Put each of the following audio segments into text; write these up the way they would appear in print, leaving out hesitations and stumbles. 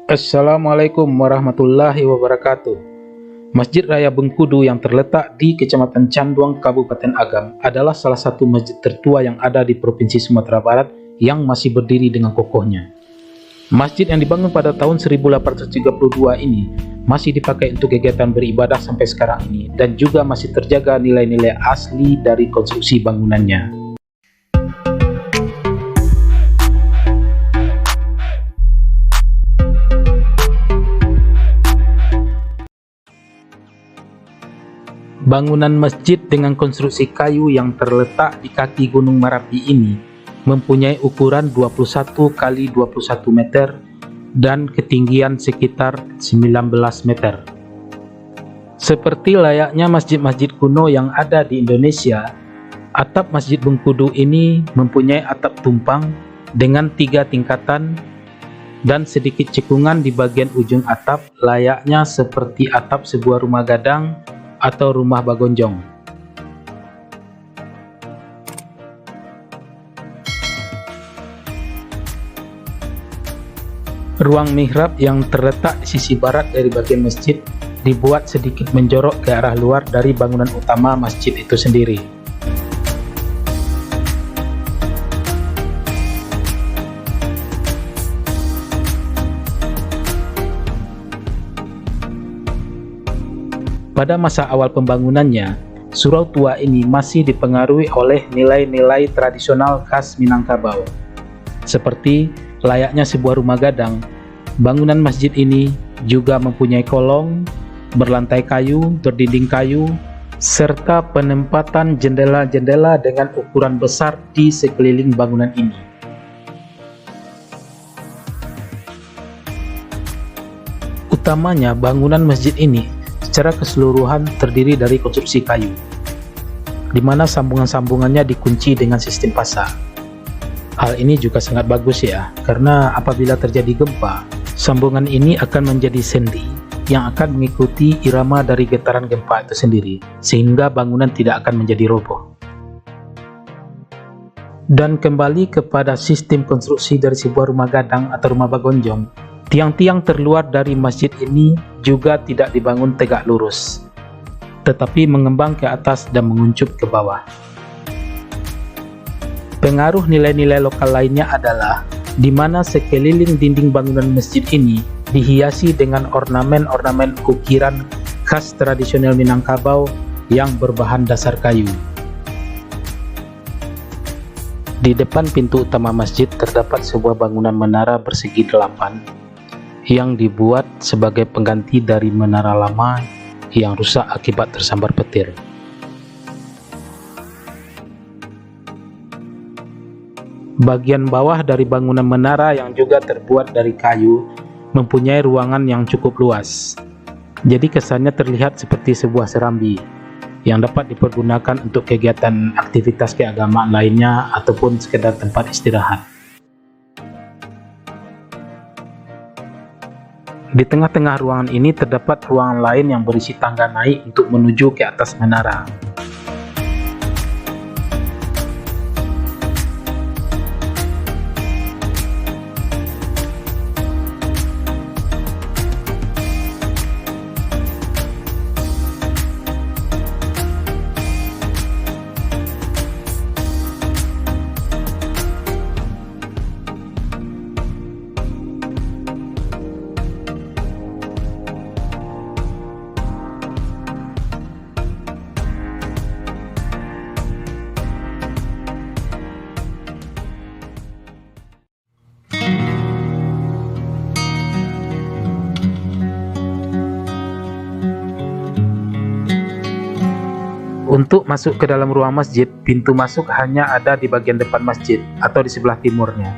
Assalamualaikum warahmatullahi wabarakatuh. Masjid Raya Bengkudu yang terletak di Kecamatan Canduang, Kabupaten Agam adalah salah satu masjid tertua yang ada di Provinsi Sumatera Barat yang masih berdiri dengan kokohnya. Masjid yang dibangun pada tahun 1832 ini masih dipakai untuk kegiatan beribadah sampai sekarang ini dan juga masih terjaga nilai-nilai asli dari konstruksi bangunannya. Bangunan masjid dengan konstruksi kayu yang terletak di kaki Gunung Merapi ini mempunyai ukuran 21 kali 21 meter dan ketinggian sekitar 19 meter. Seperti layaknya masjid-masjid kuno yang ada di Indonesia, atap Masjid Bengkudu ini mempunyai atap tumpang dengan 3 tingkatan dan sedikit cekungan di bagian ujung atap layaknya seperti atap sebuah rumah gadang atau rumah bagonjong. Ruang mihrab yang terletak di sisi barat dari bagian masjid dibuat sedikit menjorok ke arah luar dari bangunan utama masjid itu sendiri. Pada masa awal pembangunannya, surau tua ini masih dipengaruhi oleh nilai-nilai tradisional khas Minangkabau. Seperti layaknya sebuah rumah gadang, bangunan masjid ini juga mempunyai kolong, berlantai kayu, berdinding kayu, serta penempatan jendela-jendela dengan ukuran besar di sekeliling bangunan ini. Utamanya bangunan masjid ini secara keseluruhan terdiri dari konstruksi kayu, di mana sambungan-sambungannya dikunci dengan sistem pasang. Hal ini juga sangat bagus ya, karena apabila terjadi gempa, sambungan ini akan menjadi sendi yang akan mengikuti irama dari getaran gempa itu sendiri, sehingga bangunan tidak akan menjadi roboh. Dan kembali kepada sistem konstruksi dari sebuah rumah gadang atau rumah bagonjong, tiang-tiang terluar dari masjid ini juga tidak dibangun tegak lurus, tetapi mengembang ke atas dan menguncup ke bawah. Pengaruh nilai-nilai lokal lainnya adalah di mana sekeliling dinding bangunan masjid ini dihiasi dengan ornamen-ornamen ukiran khas tradisional Minangkabau yang berbahan dasar kayu. Di depan pintu utama masjid terdapat sebuah bangunan menara bersegi 8 yang dibuat sebagai pengganti dari menara lama yang rusak akibat tersambar petir. Bagian bawah dari bangunan menara yang juga terbuat dari kayu mempunyai ruangan yang cukup luas. Jadi kesannya terlihat seperti sebuah serambi yang dapat dipergunakan untuk kegiatan aktivitas keagamaan lainnya ataupun sekedar tempat istirahat. Di tengah-tengah ruangan ini terdapat ruangan lain yang berisi tangga naik untuk menuju ke atas menara. Untuk masuk ke dalam ruang masjid, pintu masuk hanya ada di bagian depan masjid atau di sebelah timurnya,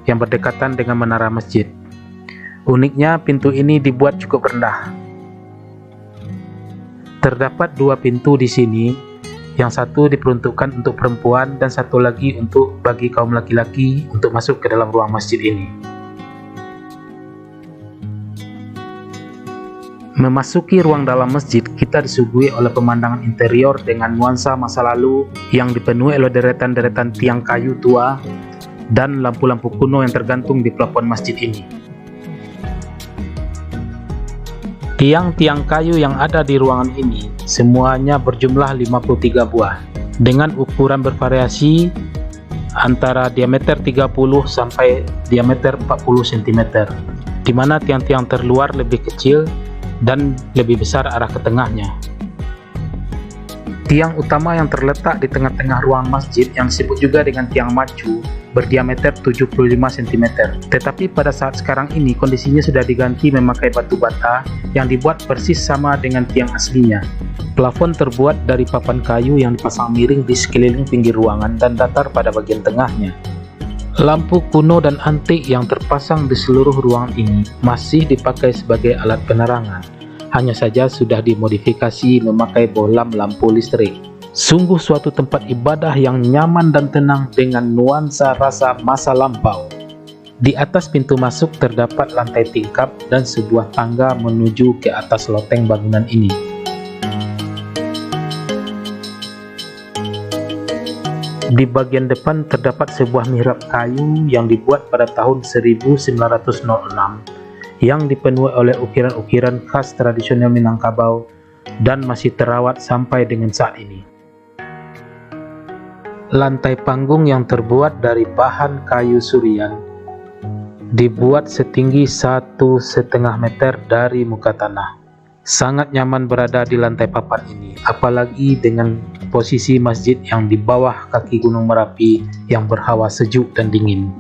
yang berdekatan dengan menara masjid. Uniknya, pintu ini dibuat cukup rendah. Terdapat 2 pintu di sini, yang satu diperuntukkan untuk perempuan dan satu lagi untuk bagi kaum laki-laki untuk masuk ke dalam ruang masjid ini. Memasuki ruang dalam masjid, kita disuguhi oleh pemandangan interior dengan nuansa masa lalu yang dipenuhi oleh deretan-deretan tiang kayu tua dan lampu-lampu kuno yang tergantung di plafon masjid ini. Tiang-tiang kayu yang ada di ruangan ini semuanya berjumlah 53 buah dengan ukuran bervariasi antara diameter 30 sampai diameter 40 cm, di mana tiang-tiang terluar lebih kecil dan lebih besar arah ke tengahnya. Tiang utama yang terletak di tengah-tengah ruang masjid yang disebut juga dengan tiang macu berdiameter 75 cm. Tetapi pada saat sekarang ini kondisinya sudah diganti memakai batu bata yang dibuat persis sama dengan tiang aslinya. Plafon terbuat dari papan kayu yang dipasang miring di sekeliling pinggir ruangan dan datar pada bagian tengahnya. Lampu kuno dan antik yang terpasang di seluruh ruangan ini masih dipakai sebagai alat penerangan. Hanya saja sudah dimodifikasi memakai bohlam lampu listrik. Sungguh suatu tempat ibadah yang nyaman dan tenang dengan nuansa rasa masa lampau. Di atas pintu masuk terdapat lantai tingkap dan sebuah tangga menuju ke atas loteng bangunan ini. Di bagian depan terdapat sebuah mihrab kayu yang dibuat pada tahun 1906 yang dipenuhi oleh ukiran-ukiran khas tradisional Minangkabau dan masih terawat sampai dengan saat ini. Lantai panggung yang terbuat dari bahan kayu surian dibuat setinggi 1,5 meter dari muka tanah. Sangat nyaman berada di lantai papan ini, apalagi dengan posisi masjid yang di bawah kaki Gunung Merapi yang berhawa sejuk dan dingin.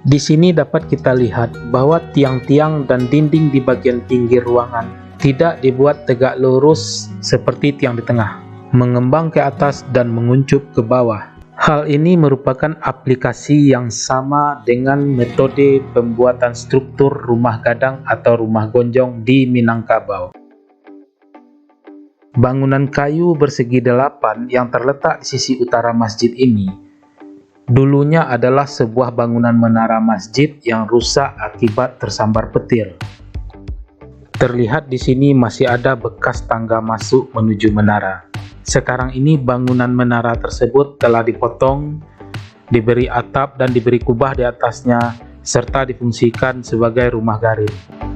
Di sini dapat kita lihat bahwa tiang-tiang dan dinding di bagian pinggir ruangan tidak dibuat tegak lurus seperti tiang di tengah, mengembang ke atas dan menguncup ke bawah. Hal ini merupakan aplikasi yang sama dengan metode pembuatan struktur rumah gadang atau rumah gonjong di Minangkabau. Bangunan kayu bersegi 8 yang terletak di sisi utara masjid ini dulunya adalah sebuah bangunan menara masjid yang rusak akibat tersambar petir. Terlihat di sini masih ada bekas tangga masuk menuju menara. Sekarang ini bangunan menara tersebut telah dipotong, diberi atap dan diberi kubah di atasnya, serta difungsikan sebagai rumah garing.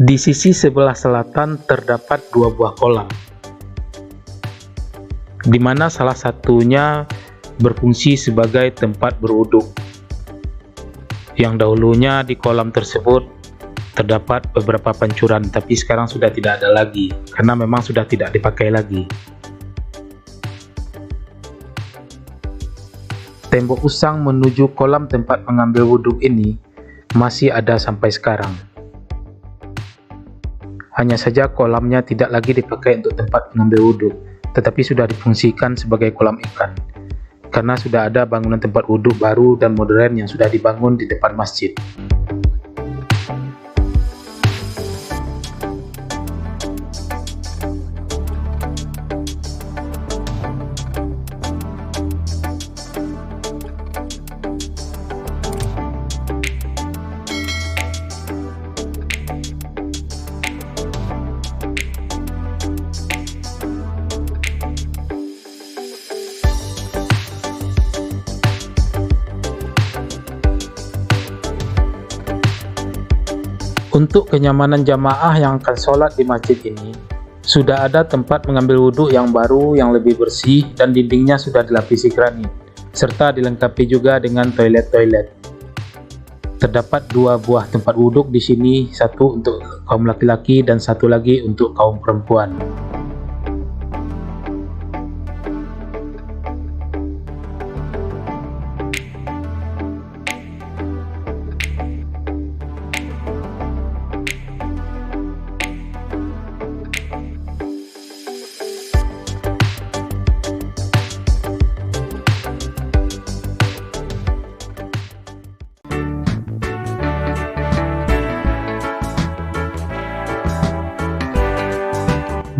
Di sisi sebelah selatan terdapat 2 buah kolam, di mana salah satunya berfungsi sebagai tempat berwuduk. Yang dahulunya di kolam tersebut terdapat beberapa pancuran, tapi sekarang sudah tidak ada lagi, karena memang sudah tidak dipakai lagi. Tembok usang menuju kolam tempat mengambil wuduk ini masih ada sampai sekarang. Hanya saja kolamnya tidak lagi dipakai untuk tempat mengambil wudhu, tetapi sudah difungsikan sebagai kolam ikan, karena sudah ada bangunan tempat wudhu baru dan modern yang sudah dibangun di depan masjid. Untuk kenyamanan jamaah yang akan sholat di masjid ini, sudah ada tempat mengambil wudhu yang baru yang lebih bersih dan dindingnya sudah dilapisi granit, serta dilengkapi juga dengan toilet-toilet. Terdapat 2 buah tempat wudhu di sini, satu untuk kaum laki-laki dan satu lagi untuk kaum perempuan.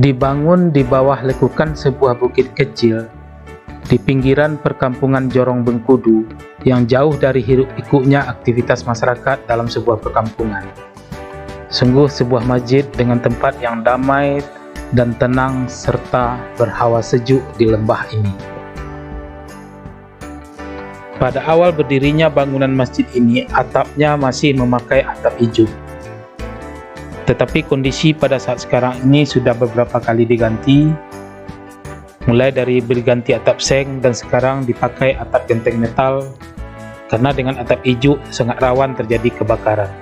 Dibangun di bawah lekukan sebuah bukit kecil di pinggiran perkampungan Jorong Bengkudu yang jauh dari hiruk-pikuknya aktivitas masyarakat dalam sebuah perkampungan. Sungguh sebuah masjid dengan tempat yang damai dan tenang serta berhawa sejuk di lembah ini. Pada awal berdirinya bangunan masjid ini, atapnya masih memakai atap ijuk. Tetapi kondisi pada saat sekarang ini sudah beberapa kali diganti, mulai dari berganti atap seng dan sekarang dipakai atap genteng metal, karena dengan atap ijuk sangat rawan terjadi kebakaran.